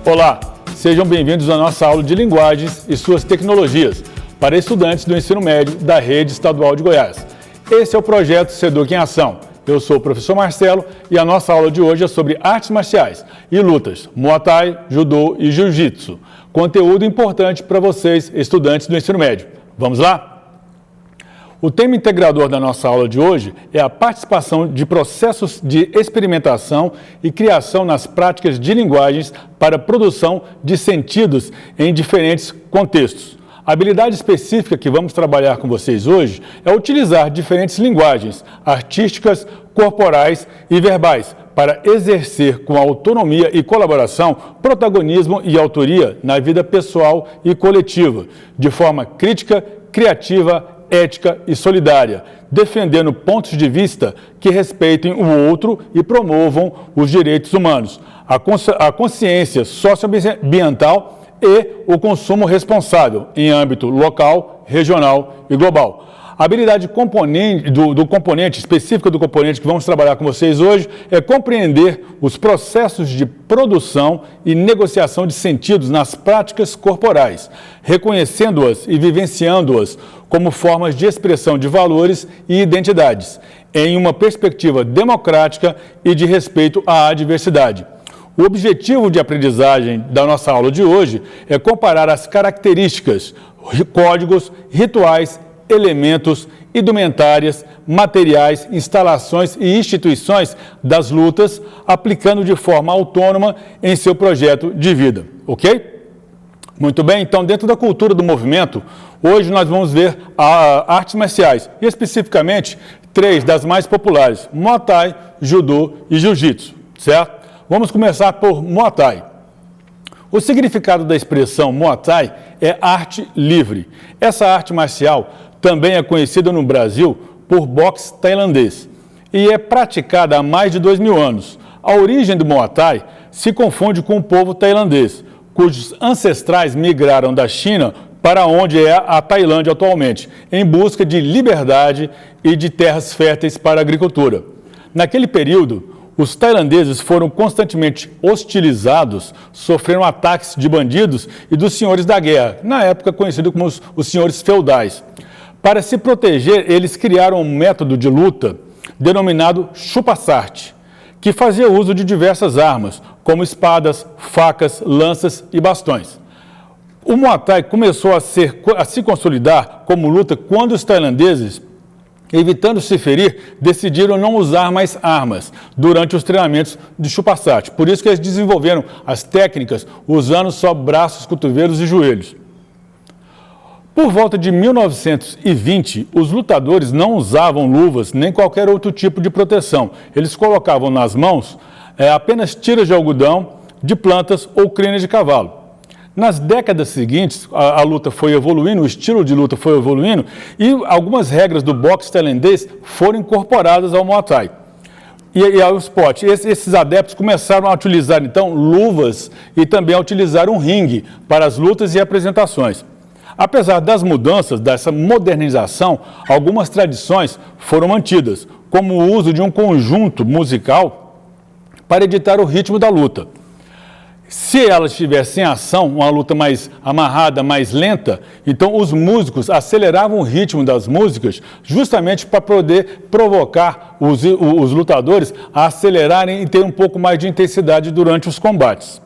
Olá, sejam bem-vindos à nossa aula de linguagens e suas tecnologias para estudantes do ensino médio da Rede Estadual de Goiás. Esse é o projeto Seduc em Ação. Eu sou o professor Marcelo e a nossa aula de hoje é sobre artes marciais e lutas, Muay Thai, Judô e Jiu-Jitsu. Conteúdo importante para vocês, estudantes do ensino médio. Vamos lá? O tema integrador da nossa aula de hoje é a participação de processos de experimentação e criação nas práticas de linguagens para a produção de sentidos em diferentes contextos. A habilidade específica que vamos trabalhar com vocês hoje é utilizar diferentes linguagens artísticas, corporais e verbais para exercer com autonomia e colaboração, protagonismo e autoria na vida pessoal e coletiva, de forma crítica, criativa, ética e solidária, defendendo pontos de vista que respeitem o outro e promovam os direitos humanos, a consciência socioambiental e o consumo responsável em âmbito local, regional e global. A habilidade do componente específica do componente que vamos trabalhar com vocês hoje é compreender os processos de produção e negociação de sentidos nas práticas corporais, reconhecendo-as e vivenciando-as como formas de expressão de valores e identidades, em uma perspectiva democrática e de respeito à diversidade. O objetivo de aprendizagem da nossa aula de hoje é comparar as características, códigos, rituais, elementos, indumentárias, materiais, instalações e instituições das lutas, aplicando de forma autônoma em seu projeto de vida, ok? Muito bem, então dentro da cultura do movimento, hoje nós vamos ver artes marciais, e especificamente três das mais populares, Muay Thai, Judô e Jiu-Jitsu, certo? Vamos começar por Muay Thai. O significado da expressão Muay Thai é arte livre. Essa arte marcial também é conhecida no Brasil por boxe tailandês e é praticada há mais de 2000 anos. A origem do Muay Thai se confunde com o povo tailandês, cujos ancestrais migraram da China para onde é a Tailândia atualmente, em busca de liberdade e de terras férteis para a agricultura. Naquele período, os tailandeses foram constantemente hostilizados, sofreram ataques de bandidos e dos senhores da guerra, na época conhecido como os senhores feudais. Para se proteger, eles criaram um método de luta denominado chupa-sarte, que fazia uso de diversas armas, como espadas, facas, lanças e bastões. O Muay Thai começou a se consolidar como luta quando os tailandeses, evitando se ferir, decidiram não usar mais armas durante os treinamentos de chupa-sarte. Por isso que eles desenvolveram as técnicas usando só braços, cotovelos e joelhos. Por volta de 1920, os lutadores não usavam luvas nem qualquer outro tipo de proteção. Eles colocavam nas mãos apenas tiras de algodão, de plantas ou crinas de cavalo. Nas décadas seguintes, a luta foi evoluindo, o estilo de luta foi evoluindo e algumas regras do boxe tailandês foram incorporadas ao Muay Thai e ao esporte. Esses adeptos começaram a utilizar, então, luvas e também a utilizar um ringue para as lutas e apresentações. Apesar das mudanças, dessa modernização, algumas tradições foram mantidas, como o uso de um conjunto musical para editar o ritmo da luta. Se ela estivesse em ação, uma luta mais amarrada, mais lenta, então os músicos aceleravam o ritmo das músicas justamente para poder provocar os lutadores a acelerarem e ter um pouco mais de intensidade durante os combates.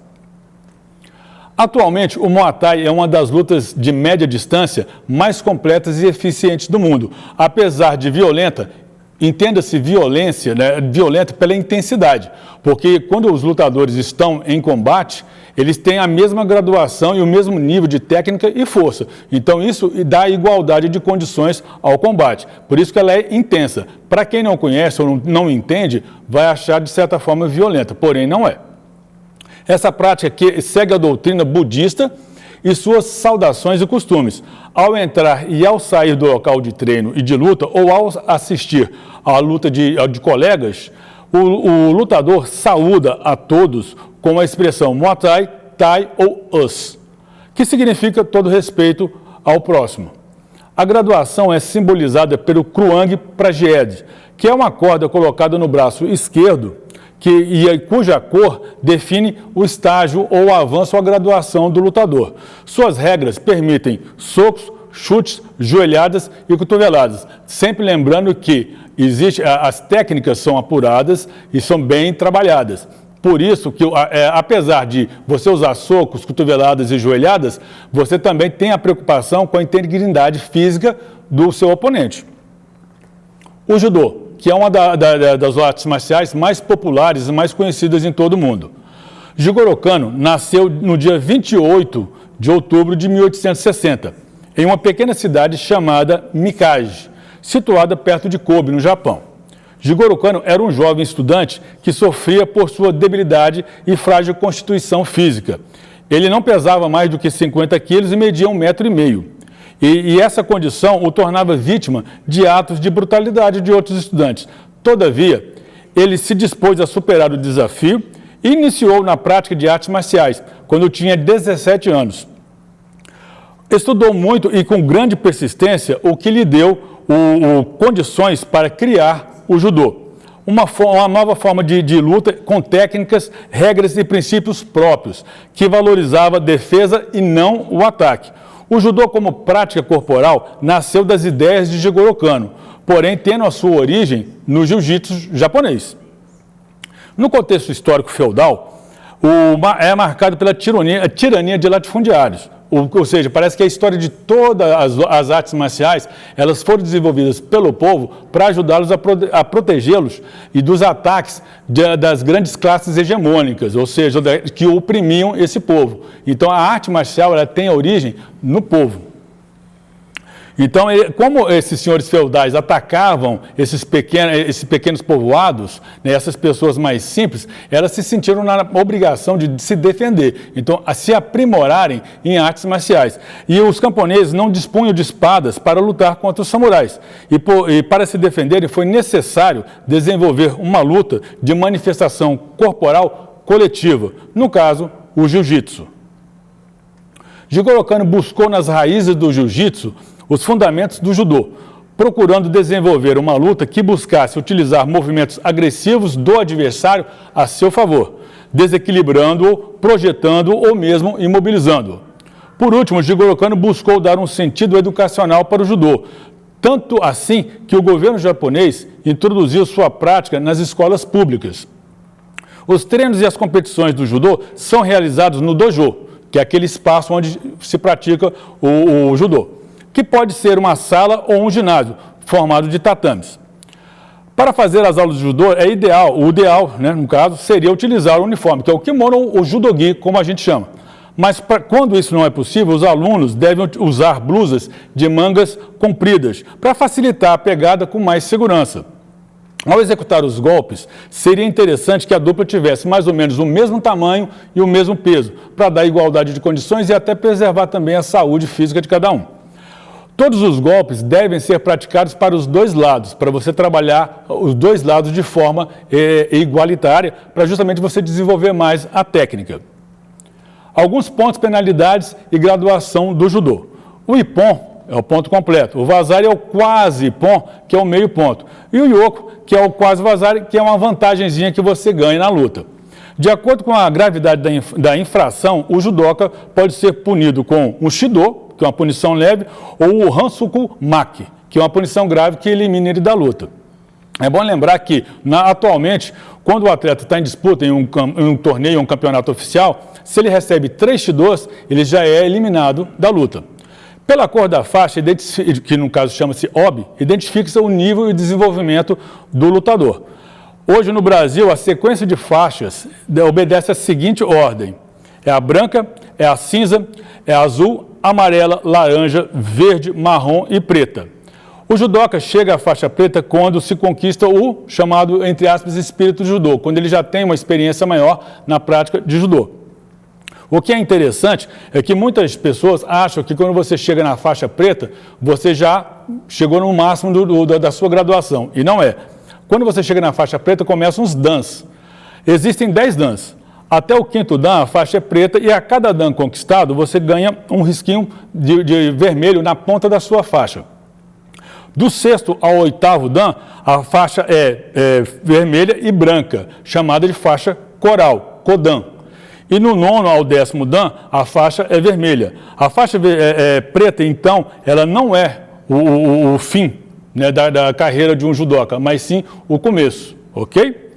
Atualmente, o Muay Thai é uma das lutas de média distância mais completas e eficientes do mundo. Apesar de violenta, entenda-se violência, né, violenta pela intensidade, porque quando os lutadores estão em combate, eles têm a mesma graduação e o mesmo nível de técnica e força. Então isso dá igualdade de condições ao combate. Por isso que ela é intensa. Para quem não conhece ou não entende, vai achar de certa forma violenta, porém não é. Essa prática aqui segue a doutrina budista e suas saudações e costumes. Ao entrar e ao sair do local de treino e de luta, ou ao assistir à luta de colegas, o lutador saúda a todos com a expressão Muay Thai, Thai ou Us, que significa todo respeito ao próximo. A graduação é simbolizada pelo Kruang Pragyed, que é uma corda colocada no braço esquerdo, cuja cor define o estágio ou o avanço ou a graduação do lutador. Suas regras permitem socos, chutes, joelhadas e cotoveladas. Sempre lembrando que as técnicas são apuradas e são bem trabalhadas. Por isso que, apesar de você usar socos, cotoveladas e joelhadas, você também tem a preocupação com a integridade física do seu oponente. O judô, que é uma das artes marciais mais populares e mais conhecidas em todo o mundo. Jigoro Kano nasceu no dia 28 de outubro de 1860, em uma pequena cidade chamada Mikage, situada perto de Kobe, no Japão. Jigoro Kano era um jovem estudante que sofria por sua debilidade e frágil constituição física. Ele não pesava mais do que 50 quilos e media 1,5 metros. E essa condição o tornava vítima de atos de brutalidade de outros estudantes. Todavia, ele se dispôs a superar o desafio e iniciou na prática de artes marciais, quando tinha 17 anos. Estudou muito e com grande persistência, o que lhe deu condições para criar o judô. Uma nova forma de luta com técnicas, regras e princípios próprios, que valorizava a defesa e não o ataque. O judô como prática corporal nasceu das ideias de Jigoro Kano, porém tendo a sua origem no jiu-jitsu japonês. No contexto histórico feudal, é marcado pela tirania de latifundiários. Ou seja, parece que a história de todas as artes marciais, elas foram desenvolvidas pelo povo para ajudá-los a protegê-los e dos ataques das grandes classes hegemônicas, ou seja, que oprimiam esse povo. Então, a arte marcial ela tem origem no povo. Então, como esses senhores feudais atacavam esses pequenos povoados, né, essas pessoas mais simples, elas se sentiram na obrigação de se defender, então, a se aprimorarem em artes marciais. E os camponeses não dispunham de espadas para lutar contra os samurais. E para se defenderem, foi necessário desenvolver uma luta de manifestação corporal coletiva, no caso, o jiu-jitsu. Jigoro Kano buscou nas raízes do jiu-jitsu os fundamentos do judô, procurando desenvolver uma luta que buscasse utilizar movimentos agressivos do adversário a seu favor, desequilibrando-o, projetando-o ou mesmo imobilizando-o. Por último, Jigoro Kano buscou dar um sentido educacional para o judô, tanto assim que o governo japonês introduziu sua prática nas escolas públicas. Os treinos e as competições do judô são realizados no dojo, que é aquele espaço onde se pratica o judô, que pode ser uma sala ou um ginásio, formado de tatames. Para fazer as aulas de judô, o ideal, né, no caso, seria utilizar o uniforme, que é o kimono ou o judogi, como a gente chama. Mas quando isso não é possível, os alunos devem usar blusas de mangas compridas, para facilitar a pegada com mais segurança. Ao executar os golpes, seria interessante que a dupla tivesse mais ou menos o mesmo tamanho e o mesmo peso, para dar igualdade de condições e até preservar também a saúde física de cada um. Todos os golpes devem ser praticados para os dois lados, para você trabalhar os dois lados de forma igualitária, para justamente você desenvolver mais a técnica. Alguns pontos, penalidades e graduação do judô. O ippon é o ponto completo, o vazari é o quase ippon, que é o meio ponto, e o yoko, que é o quase vazari, que é uma vantagenzinha que você ganha na luta. De acordo com a gravidade da infração, o judoca pode ser punido com um shido, que é uma punição leve, ou o hansoku maki, que é uma punição grave que elimina ele da luta. É bom lembrar que, atualmente, quando o atleta está em disputa em um torneio, um campeonato oficial, se ele recebe 3 shidos, ele já é eliminado da luta. Pela cor da faixa, que no caso chama-se obi, identifica-se o nível e desenvolvimento do lutador. Hoje no Brasil, a sequência de faixas obedece a seguinte ordem: é a branca, é a cinza, é a azul, amarela, laranja, verde, marrom e preta. O judoca chega à faixa preta quando se conquista o chamado, entre aspas, espírito de judô, quando ele já tem uma experiência maior na prática de judô. O que é interessante é que muitas pessoas acham que quando você chega na faixa preta, você já chegou no máximo da sua graduação, e não é. Quando você chega na faixa preta, começam os dans. Existem 10 dans. Até o 5º dan, a faixa é preta, e a cada dan conquistado, você ganha um risquinho de vermelho na ponta da sua faixa. Do 6º ao 8º Dan, a faixa é vermelha e branca, chamada de faixa coral, Kodan. E no 9º ao 10º Dan, a faixa é vermelha. A faixa preta, então, ela não é o fim, né, da carreira de um judoca, mas sim o começo, ok?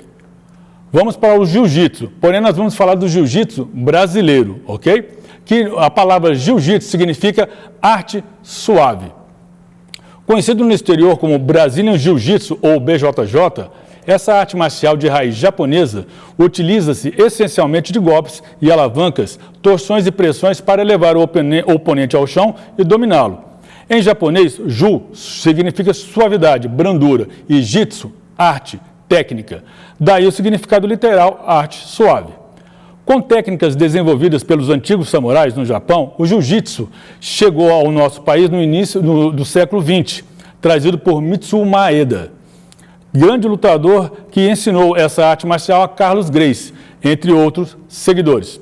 Vamos para o jiu-jitsu, porém nós vamos falar do jiu-jitsu brasileiro, ok? Que a palavra jiu-jitsu significa arte suave. Conhecido no exterior como Brazilian Jiu-Jitsu ou BJJ, essa arte marcial de raiz japonesa utiliza-se essencialmente de golpes e alavancas, torções e pressões para levar o oponente ao chão e dominá-lo. Em japonês, ju significa suavidade, brandura e jitsu, arte, técnica. Daí o significado literal, arte suave. Com técnicas desenvolvidas pelos antigos samurais no Japão, o jiu-jitsu chegou ao nosso país no início do século XX, trazido por Mitsuo Maeda, grande lutador que ensinou essa arte marcial a Carlos Gracie, entre outros seguidores.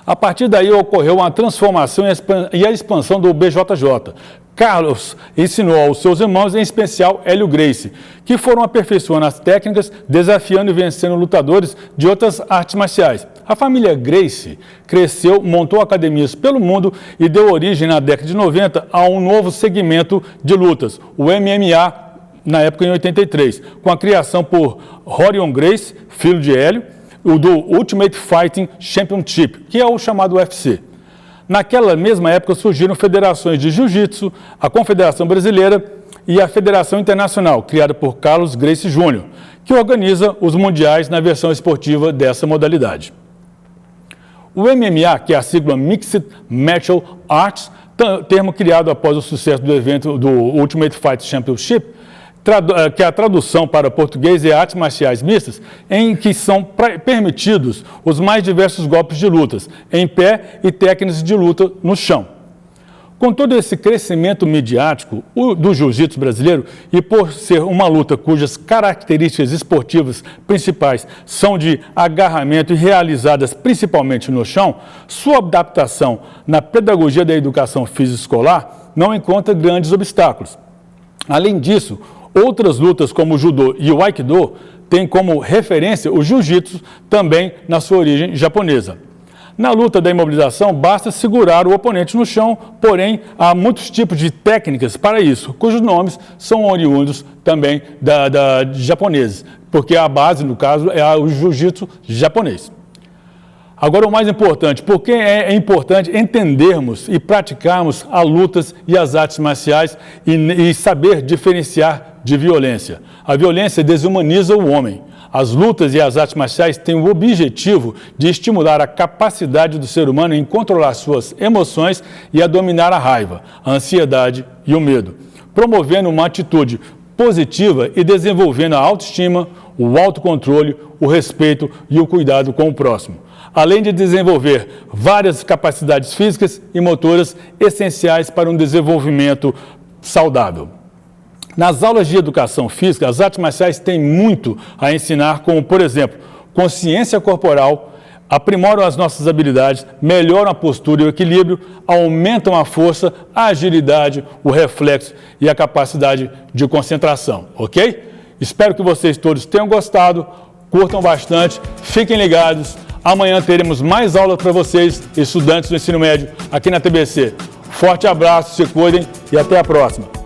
A partir daí ocorreu uma transformação e a expansão do BJJ. Carlos ensinou aos seus irmãos, em especial Hélio Gracie, que foram aperfeiçoando as técnicas, desafiando e vencendo lutadores de outras artes marciais. A família Gracie cresceu, montou academias pelo mundo e deu origem, na década de 90, a um novo segmento de lutas, o MMA, na época em 83, com a criação por Rorion Gracie, filho de Hélio, o do Ultimate Fighting Championship, que é o chamado UFC. Naquela mesma época surgiram federações de jiu-jitsu, a Confederação Brasileira e a Federação Internacional, criada por Carlos Gracie Jr., que organiza os mundiais na versão esportiva dessa modalidade. O MMA, que é a sigla Mixed Martial Arts, termo criado após o sucesso do evento do Ultimate Fighting Championship, que a tradução para português é artes marciais mistas, em que são permitidos os mais diversos golpes de lutas, em pé e técnicas de luta no chão. Com todo esse crescimento midiático do jiu-jitsu brasileiro, e por ser uma luta cujas características esportivas principais são de agarramento e realizadas principalmente no chão, sua adaptação na pedagogia da educação física escolar não encontra grandes obstáculos. Além disso, outras lutas como o judô e o aikido têm como referência o jiu-jitsu, também na sua origem japonesa. Na luta da imobilização, basta segurar o oponente no chão, porém há muitos tipos de técnicas para isso, cujos nomes são oriundos também de japoneses, porque a base, no caso, é o jiu-jitsu japonês. Agora, o mais importante, porque é importante entendermos e praticarmos as lutas e as artes marciais e saber diferenciar de violência. A violência desumaniza o homem. As lutas e as artes marciais têm o objetivo de estimular a capacidade do ser humano em controlar suas emoções e a dominar a raiva, a ansiedade e o medo, promovendo uma atitude positiva e desenvolvendo a autoestima, o autocontrole, o respeito e o cuidado com o próximo, além de desenvolver várias capacidades físicas e motoras essenciais para um desenvolvimento saudável. Nas aulas de educação física, as artes marciais têm muito a ensinar, como, por exemplo, consciência corporal, aprimoram as nossas habilidades, melhoram a postura e o equilíbrio, aumentam a força, a agilidade, o reflexo e a capacidade de concentração, ok? Espero que vocês todos tenham gostado, curtam bastante, fiquem ligados. Amanhã teremos mais aulas para vocês, estudantes do ensino médio, aqui na TBC. Forte abraço, se cuidem e até a próxima.